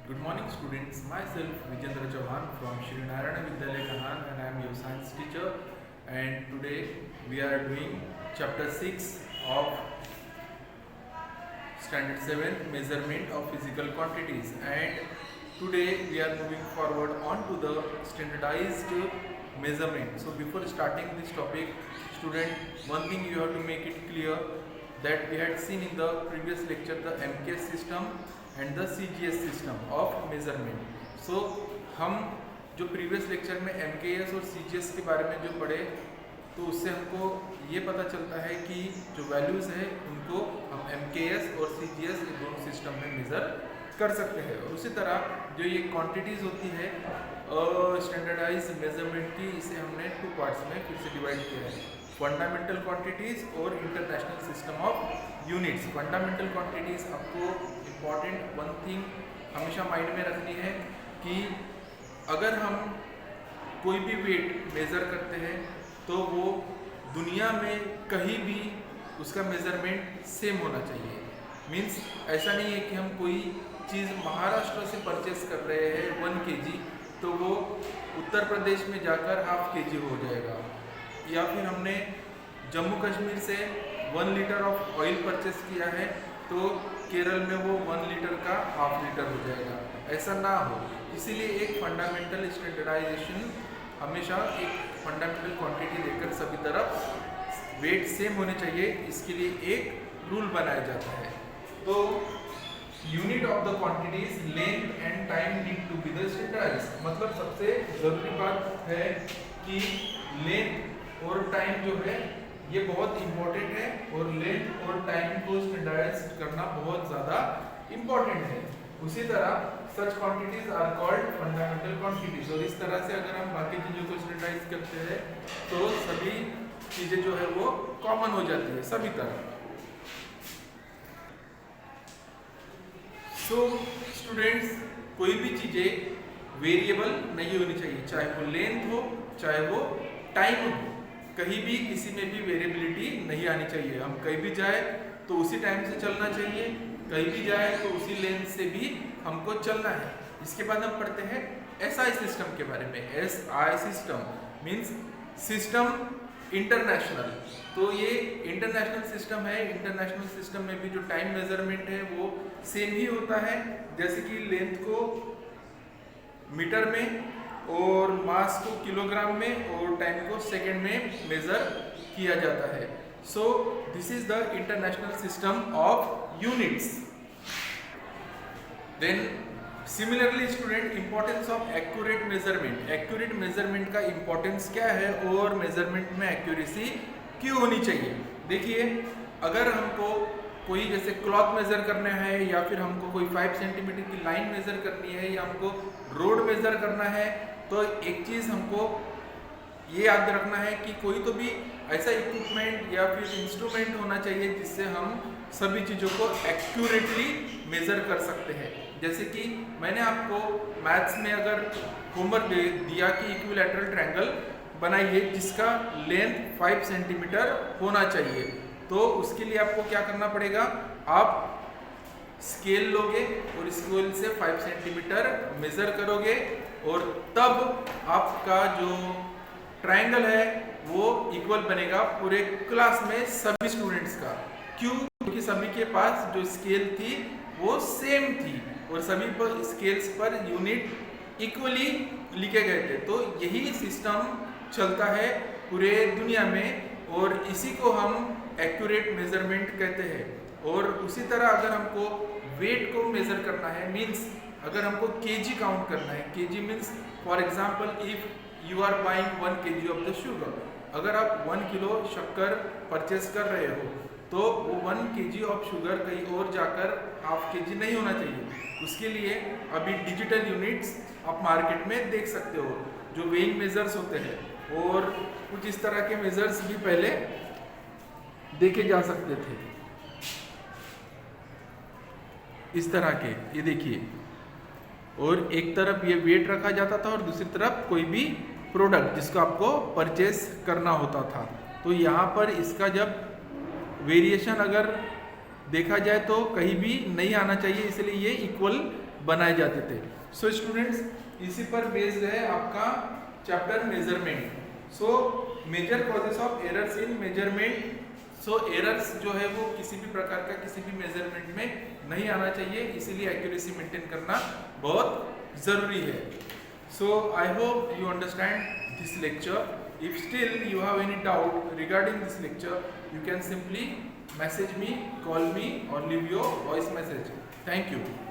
Good morning, students. Myself Vijendra Chauhan from Shri Narayana Vidyalaya Kahan, and I am your science teacher. And today we are doing chapter 6 of standard 7 measurement of physical quantities. And today we are moving forward on to the standardized measurement. So before starting this topic, student, one thing you have to make it clear that we had seen in the previous lecture the MKS system and the CGS system of measurement. So हम जो previous lecture में MKS और CGS के बारे में जो पढ़े, तो उससे हमको ये पता चलता है कि जो वैल्यूज़ है उनको हम MKS और CGS दोनों सिस्टम में मेज़र कर सकते हैं। और उसी तरह जो ये क्वांटिटीज़ होती है स्टैंडर्डाइज मेजरमेंट की, इसे हमने 2 पार्ट्स में फिर से डिवाइड किया है, फंडामेंटल क्वांटिटीज़ और international system of units. Fundamental quantities आपको इम्पॉर्टेंट वन थिंग हमेशा माइंड में रखनी है कि अगर हम कोई भी वेट मेज़र करते हैं तो वो दुनिया में कहीं भी उसका मेज़रमेंट सेम होना चाहिए। मीन्स ऐसा नहीं है कि हम कोई चीज़ महाराष्ट्र से परचेस कर रहे हैं 1 kg, तो वो उत्तर प्रदेश में जाकर ½ kg हो जाएगा, या फिर हमने जम्मू कश्मीर से 1 लीटर ऑफ ऑयल परचेस किया है तो केरल में वो 1 लीटर का ½ लीटर हो जाएगा, ऐसा ना हो। इसीलिए एक फंडामेंटल स्टैंडर्डाइजेशन, हमेशा एक फंडामेंटल क्वांटिटी देकर सभी तरफ वेट सेम होने चाहिए, इसके लिए एक रूल बनाया जाता है। तो unit of the quantities length and time need to be the standardise. मतलब सबसे जरूरी बात है कि लेंथ और टाइम जो है ये बहुत इंपॉर्टेंट है, और लेंथ और टाइम को स्टैंडर्डाइज करना बहुत ज़्यादा इंपॉर्टेंट है। उसी तरह such quantities are called fundamental quantities. और इस तरह से अगर हम बाकी चीज़ों को स्टैंडर्डाइज करते हैं तो सभी चीज़ें जो है वो कॉमन हो जाती है सभी तरह। सो स्टूडेंट्स, कोई भी चीज़ें वेरिएबल नहीं होनी चाहिए, चाहे वो लेंथ हो चाहे वो टाइम हो, कहीं भी किसी में भी वेरिएबिलिटी नहीं आनी चाहिए। हम कहीं भी जाए तो उसी टाइम से चलना चाहिए, कहीं भी जाए तो उसी लेंथ से भी हमको चलना है। इसके बाद हम पढ़ते हैं SI सिस्टम के बारे में। SI system means system international. तो ये इंटरनेशनल सिस्टम है। इंटरनेशनल सिस्टम में भी जो टाइम मेजरमेंट है वो सेम ही होता है, जैसे कि लेंथ को मीटर में और मास को किलोग्राम में और टाइम को सेकंड में मेजर किया जाता है। So this is the international system of units. Then similarly student, importance of accurate measurement. Accurate measurement का इंपॉर्टेंस क्या है और मेजरमेंट में एक्यूरेसी क्यों होनी चाहिए? देखिए, अगर हमको कोई जैसे क्लॉथ मेज़र करना है, या फिर हमको कोई 5 सेंटीमीटर की लाइन मेज़र करनी है, या हमको रोड मेज़र करना है, तो एक चीज़ हमको ये याद रखना है कि कोई तो भी ऐसा इक्विपमेंट या फिर इंस्ट्रूमेंट होना चाहिए जिससे हम सभी चीज़ों को एक्यूरेटली मेज़र कर सकते हैं। जैसे कि मैंने आपको मैथ्स में अगर होमवर्क दिया कि इक्विलैटरल ट्रायंगल बनाइए जिसका लेंथ 5 सेंटीमीटर होना चाहिए, तो उसके लिए आपको क्या करना पड़ेगा? आप स्केल लोगे और स्केल से 5 सेंटीमीटर मेज़र करोगे, और तब आपका जो ट्रायंगल है वो इक्वल बनेगा पूरे क्लास में सभी स्टूडेंट्स का। क्यों? क्योंकि सभी के पास जो स्केल थी वो सेम थी और सभी पर स्केल्स पर यूनिट इक्वली लिखे गए थे। तो यही सिस्टम चलता है पूरे दुनिया में, और इसी को हम एक्यूरेट मेजरमेंट कहते हैं। और उसी तरह अगर हमको वेट को मेज़र करना है, मीन्स अगर हमको kg काउंट करना है, kg means for example if you are buying 1 kg of the sugar, अगर आप 1 किलो शक्कर परचेस कर रहे हो तो वो 1 kg ऑफ शुगर कहीं और जाकर ½ kg नहीं होना चाहिए। उसके लिए अभी डिजिटल यूनिट्स आप मार्केट में देख सकते हो जो वेइंग मेजर्स होते हैं, और कुछ इस तरह के मेजर्स भी पहले देखे जा सकते थे, इस तरह के, ये देखिए। और एक तरफ ये वेट रखा जाता था और दूसरी तरफ कोई भी प्रोडक्ट जिसको आपको परचेस करना होता था। तो यहाँ पर इसका जब वेरिएशन अगर देखा जाए तो कहीं भी नहीं आना चाहिए, इसलिए ये इक्वल बनाए जाते थे। सो स्टूडेंट्स, इसी पर बेस्ड है आपका chapter measurement. So major causes of errors in measurement. So errors जो है वो किसी भी प्रकार का किसी भी मेजरमेंट में नहीं आना चाहिए, इसीलिए एक्यूरेसी मेंटेन करना बहुत ज़रूरी है। So I hope you understand this lecture. If still you have any doubt regarding this lecture, you can simply message me, call me or leave your voice message. Thank you.